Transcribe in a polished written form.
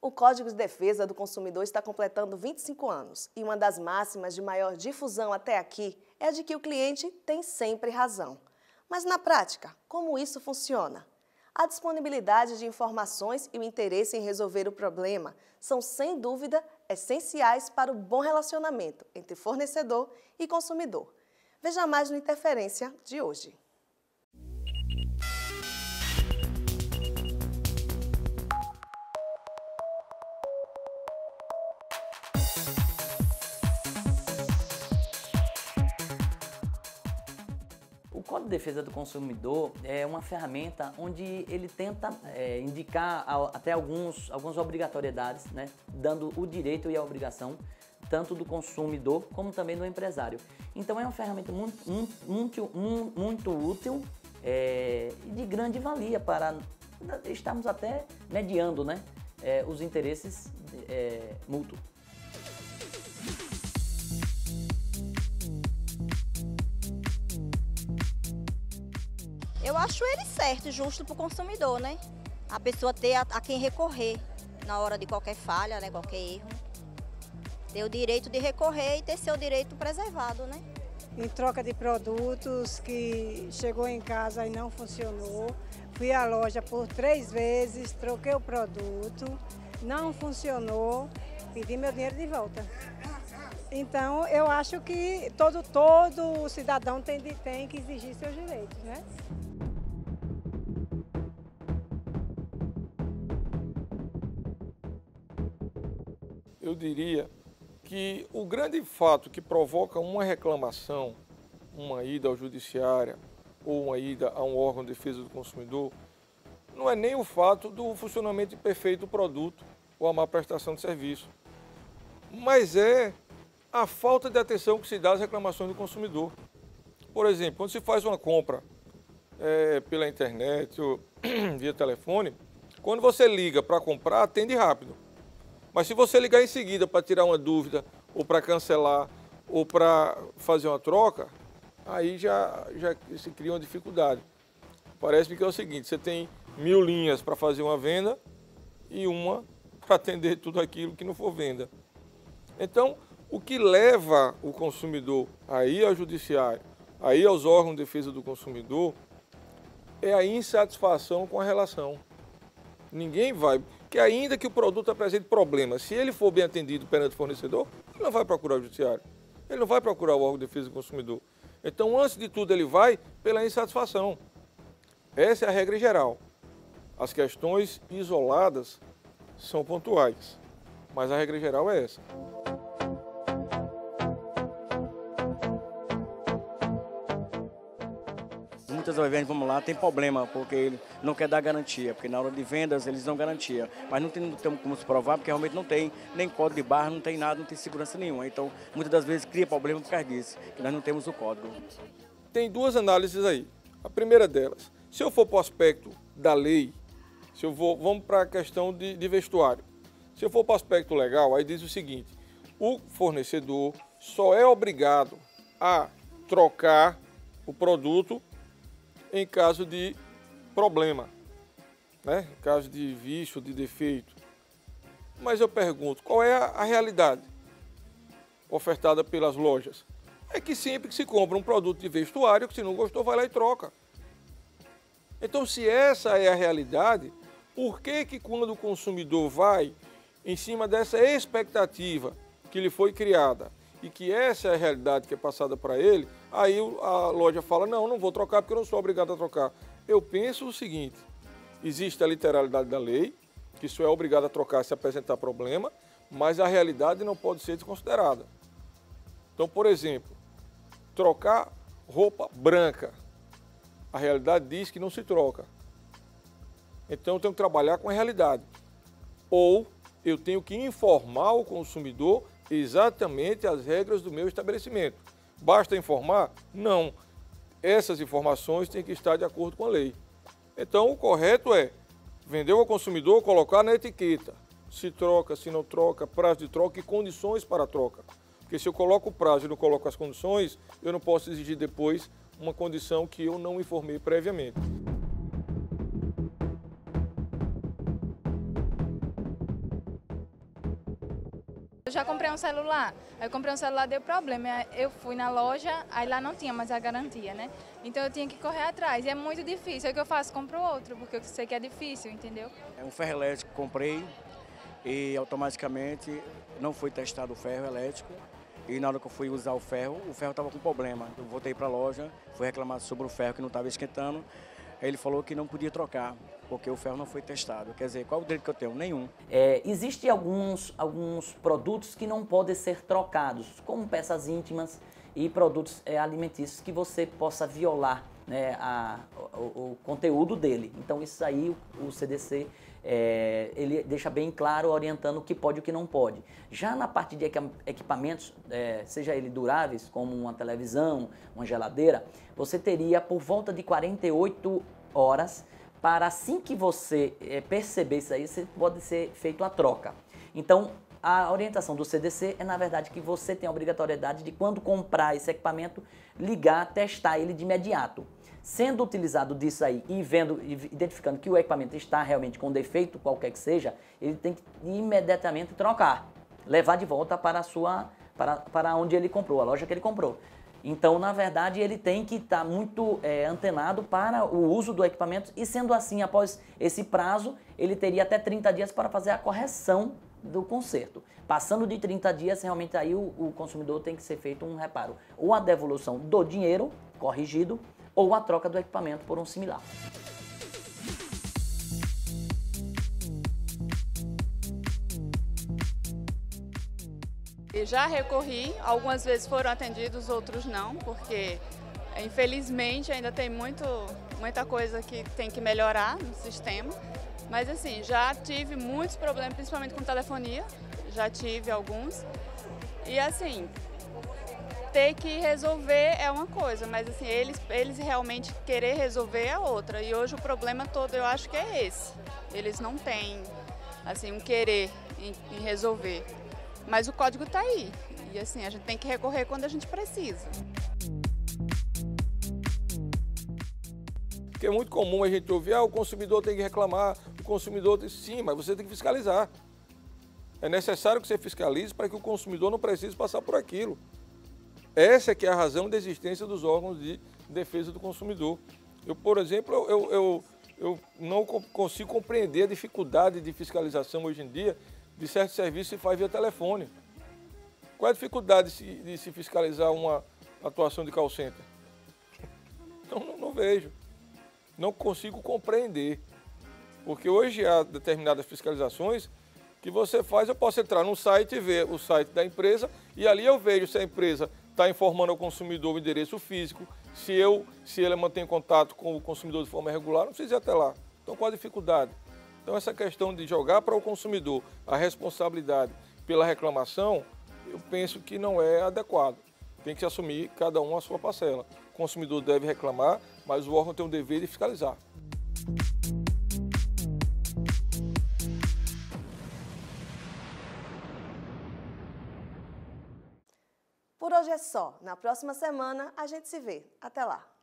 O Código de Defesa do Consumidor está completando 25 anos e uma das máximas de maior difusão até aqui é a de que o cliente tem sempre razão. Mas na prática, como isso funciona? A disponibilidade de informações e o interesse em resolver o problema são, sem dúvida, essenciais para o bom relacionamento entre fornecedor e consumidor. Veja mais no Interferência de hoje. O Código de Defesa do Consumidor é uma ferramenta onde ele tenta indicar até algumas obrigatoriedades, né, dando o direito e a obrigação tanto do consumidor como também do empresário. Então é uma ferramenta muito útil e de grande valia para estarmos até mediando, né, os interesses mútuos. Eu acho ele certo, justo para o consumidor, né? A pessoa ter a quem recorrer na hora de qualquer falha, né? Qualquer erro. Ter o direito de recorrer e ter seu direito preservado, né? Em troca de produtos que chegou em casa e não funcionou. Fui à loja por 3 vezes, troquei o produto, não funcionou, pedi meu dinheiro de volta. Então, eu acho que todo cidadão tem que exigir seus direitos, né? Eu diria que o grande fato que provoca uma reclamação, uma ida ao judiciário ou uma ida a um órgão de defesa do consumidor, não é nem o fato do funcionamento imperfeito do produto ou a má prestação de serviço, mas é a falta de atenção que se dá às reclamações do consumidor. Por exemplo, quando se faz uma compra pela internet ou via telefone, quando você liga para comprar, atende rápido. Mas se você ligar em seguida para tirar uma dúvida, ou para cancelar, ou para fazer uma troca, aí já se cria uma dificuldade. Parece-me que é o seguinte, você tem 1000 linhas para fazer uma venda e uma para atender tudo aquilo que não for venda. Então, o que leva o consumidor a ir ao judiciário, a ir aos órgãos de defesa do consumidor, é a insatisfação com a relação. Ninguém vai, que ainda que o produto apresente problemas, se ele for bem atendido perante o fornecedor, ele não vai procurar o judiciário, ele não vai procurar o órgão de defesa do consumidor. Então, antes de tudo, ele vai pela insatisfação. Essa é a regra geral. As questões isoladas são pontuais, mas a regra geral é essa. Muitas vezes, vamos lá, tem problema, porque ele não quer dar garantia, porque na hora de vendas eles dão garantia, mas não tem como se provar, porque realmente não tem nem código de barra, não tem nada, não tem segurança nenhuma. Então, muitas das vezes cria problema por causa disso, que nós não temos o código. Tem duas análises aí. A primeira delas, se eu for para o aspecto da lei, vamos para a questão de vestuário. Se eu for para o aspecto legal, aí diz o seguinte, o fornecedor só é obrigado a trocar o produto em caso de problema, né? Em caso de vício, de defeito. Mas eu pergunto, qual é a realidade ofertada pelas lojas? É que sempre que se compra um produto de vestuário, que se não gostou, vai lá e troca. Então, se essa é a realidade, por que quando o consumidor vai em cima dessa expectativa que lhe foi criada e que essa é a realidade que é passada para ele, aí a loja fala, não vou trocar porque eu não sou obrigado a trocar. Eu penso o seguinte, existe a literalidade da lei, que isso é obrigado a trocar se apresentar problema, mas a realidade não pode ser desconsiderada. Então, por exemplo, trocar roupa branca, a realidade diz que não se troca. Então eu tenho que trabalhar com a realidade. Ou eu tenho que informar o consumidor exatamente as regras do meu estabelecimento. Basta informar? Não. Essas informações têm que estar de acordo com a lei. Então, o correto é vender ao consumidor, colocar na etiqueta se troca, se não troca, prazo de troca e condições para a troca. Porque se eu coloco o prazo e não coloco as condições, eu não posso exigir depois uma condição que eu não informei previamente. Eu já comprei um celular, aí eu comprei um celular, deu problema, eu fui na loja, aí lá não tinha mais a garantia, né? Então eu tinha que correr atrás, e é muito difícil, aí o que eu faço? Compro outro, porque eu sei que é difícil, entendeu? É um ferro elétrico que comprei e automaticamente não foi testado o ferro elétrico. E na hora que eu fui usar o ferro estava com problema. Eu voltei para a loja, fui reclamar sobre o ferro que não estava esquentando. Ele falou que não podia trocar, porque o ferro não foi testado. Quer dizer, qual o direito que eu tenho? Nenhum. Existem alguns produtos que não podem ser trocados, como peças íntimas e produtos alimentícios que você possa violar, né, o conteúdo dele. Então isso aí o CDC ele deixa bem claro, orientando o que pode e o que não pode. Já na parte de equipamentos, seja ele duráveis, como uma televisão, uma geladeira, você teria por volta de 48 horas para, assim que você perceber isso aí, você pode ser feito a troca. Então, a orientação do CDC é, na verdade, que você tem a obrigatoriedade de, quando comprar esse equipamento, ligar, testar ele de imediato. Sendo utilizado disso aí e identificando que o equipamento está realmente com defeito, qualquer que seja, ele tem que imediatamente trocar, levar de volta para onde ele comprou, a loja que ele comprou. Então, na verdade, ele tem que estar muito antenado para o uso do equipamento e, sendo assim, após esse prazo, ele teria até 30 dias para fazer a correção do conserto. Passando de 30 dias, realmente aí o consumidor tem que ser feito um reparo. Ou a devolução do dinheiro corrigido, ou a troca do equipamento por um similar. E já recorri, algumas vezes foram atendidos, outros não, porque infelizmente ainda tem muita coisa que tem que melhorar no sistema. Mas assim, já tive muitos problemas, principalmente com telefonia, já tive alguns. E assim, ter que resolver é uma coisa, mas assim, eles realmente querer resolver é outra. E hoje o problema todo eu acho que é esse. Eles não têm assim, um querer em resolver. Mas o código está aí. E assim, a gente tem que recorrer quando a gente precisa. Porque é muito comum a gente ouvir, o consumidor tem que reclamar, o consumidor tem... Sim, mas você tem que fiscalizar. É necessário que você fiscalize para que o consumidor não precise passar por aquilo. Essa é que é a razão da existência dos órgãos de defesa do consumidor. Eu, por exemplo, eu não consigo compreender a dificuldade de fiscalização hoje em dia de certos serviços que se faz via telefone. Qual é a dificuldade de se fiscalizar uma atuação de call center? Então, não vejo. Não consigo compreender. Porque hoje há determinadas fiscalizações que você faz, eu posso entrar num site e ver o site da empresa e ali eu vejo se a empresa está informando ao consumidor o endereço físico, se ela mantém contato com o consumidor de forma regular, não precisa ir até lá. Então, qual a dificuldade? Então, essa questão de jogar para o consumidor a responsabilidade pela reclamação, eu penso que não é adequado. Tem que se assumir cada um a sua parcela. O consumidor deve reclamar, mas o órgão tem o dever de fiscalizar. Por hoje é só. Na próxima semana a gente se vê. Até lá!